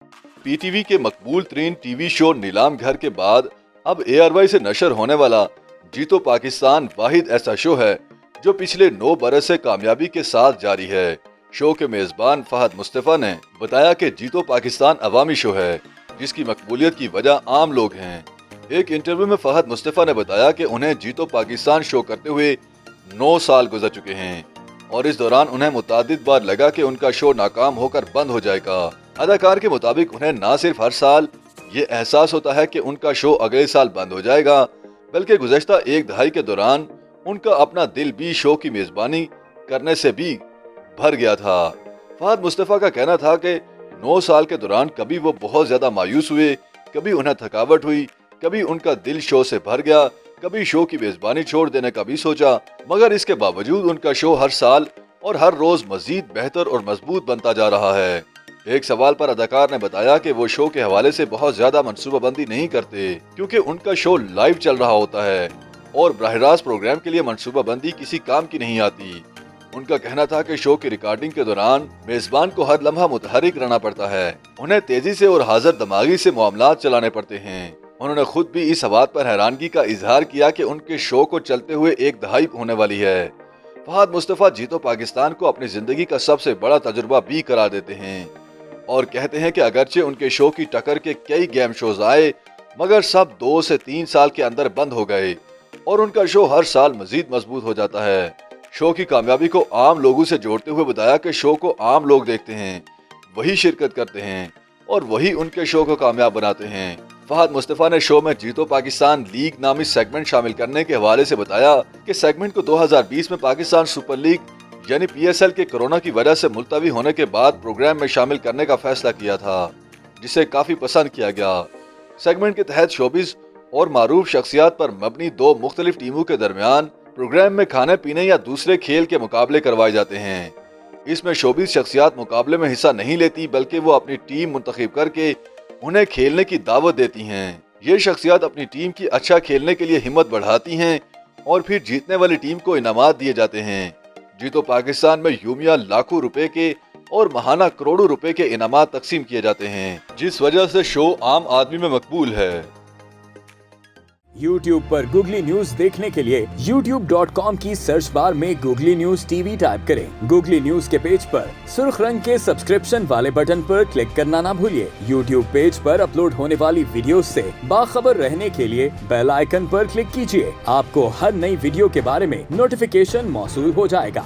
PTV के मकबूल तरीन TV show नीलाम घर के बाद अब ARY से नशर होने वाला जीतो पाकिस्तान वाहिद ऐसा शो है जो पिछले 9 बरस से कामयाबी के साथ जारी है। शो के मेजबान फहद मुस्तफा ने बताया कि जीतो पाकिस्तान अवामी शो है जिसकी मकबूलियत की वजह आम लोग हैं। एक इंटरव्यू में फहद मुस्तफा ने बताया कि उन्हें जीतो पाकिस्तान शो करते हुए 9 साल गुजर चुके हैं और इस दौरान उन्हें मुतादिद बार लगा कि उनका शो नाकाम होकर बंद हो जाएगा। अदाकार के मुताबिक उन्हें न सिर्फ हर साल ये एहसास होता है कि उनका शो अगले साल बंद हो जाएगा, बल्कि गुज़श्ता एक दहाई के दौरान उनका अपना दिल भी शो की मेजबानी करने से भी भर गया था। फहद मुस्तफा का कहना था कि 9 साल के दौरान कभी वो बहुत ज्यादा मायूस हुए, कभी उन्हें थकावट हुई, कभी उनका दिल शो से भर गया, कभी शो की मेजबानी छोड़ देने का भी सोचा, मगर इसके बावजूद उनका शो हर साल और हर रोज मजीद बेहतर और मजबूत बनता जा रहा है। एक सवाल पर अदाकार ने बताया कि वो शो के हवाले से बहुत ज्यादा मनसूबाबंदी नहीं करते क्योंकि उनका शो लाइव चल रहा होता है और बराह रास्त प्रोग्राम के लिए मनसूबाबंदी किसी काम की नहीं आती। उनका कहना था कि शो की रिकॉर्डिंग के दौरान मेजबान को हर लम्हा मुतहरिक रहना पड़ता है, उन्हें तेजी से और हाजिर दिमागी से मामलात चलाने पड़ते हैं। उन्होंने खुद भी इस बात पर हैरानगी का इजहार किया कि उनके शो को चलते हुए एक दहाई होने वाली है। फहद मुस्तफा जीतो पाकिस्तान को अपनी जिंदगी का सबसे बड़ा तजुर्बा भी करार देते हैं और कहते हैं कि अगरचे उनके शो की टक्कर के कई गेम शोज आए, मगर सब 2 से 3 साल के अंदर बंद हो गए और उनका शो हर साल मजीद मजबूत हो जाता है। शो की कामयाबी को आम लोगों से जोड़ते हुए बताया कि शो को आम लोग देखते हैं, वही शिरकत करते हैं और वही उनके शो को कामयाब बनाते हैं। फहद मुस्तफा ने शो में जीतो पाकिस्तान लीग नामी सेगमेंट शामिल करने के हवाले से बताया कि सेगमेंट को 2020 में पाकिस्तान सुपर लीग यानी PSL के कोरोना की वजह से मुलतवी होने के बाद प्रोग्राम में शामिल करने का फैसला किया था, जिसे काफी पसंद किया गया। सेगमेंट के तहत शोबिज और मारूफ शख्सियात पर मबनी 2 मुख्तलिफ टीमों के दरमियान प्रोग्राम में खाने पीने या दूसरे खेल के मुकाबले करवाए जाते हैं। इसमें शोबिज शख्सियात मुकाबले में हिस्सा नहीं लेती, बल्कि वो अपनी टीम मुंतखब करके उन्हें खेलने की दावत देती हैं। ये शख्सियात अपनी टीम की अच्छा खेलने के लिए हिम्मत बढ़ाती हैं और फिर जीतने वाली टीम को इनामात दिए जाते हैं। जीतो पाकिस्तान में यूमिया लाखों रुपए के और माहाना करोड़ों रुपए के इनामात तकसीम किए जाते हैं, जिस वजह से शो आम आदमी में मकबूल है। YouTube पर गूगली न्यूज देखने के लिए youtube.com की सर्च बार में गूगली न्यूज TV टाइप करें। गूगली न्यूज के पेज पर सुर्ख रंग के सब्सक्रिप्शन वाले बटन पर क्लिक करना ना भूलिए। YouTube पेज पर अपलोड होने वाली वीडियो से बाखबर रहने के लिए बेल आइकन पर क्लिक कीजिए। आपको हर नई वीडियो के बारे में नोटिफिकेशन मौसूल हो जाएगा।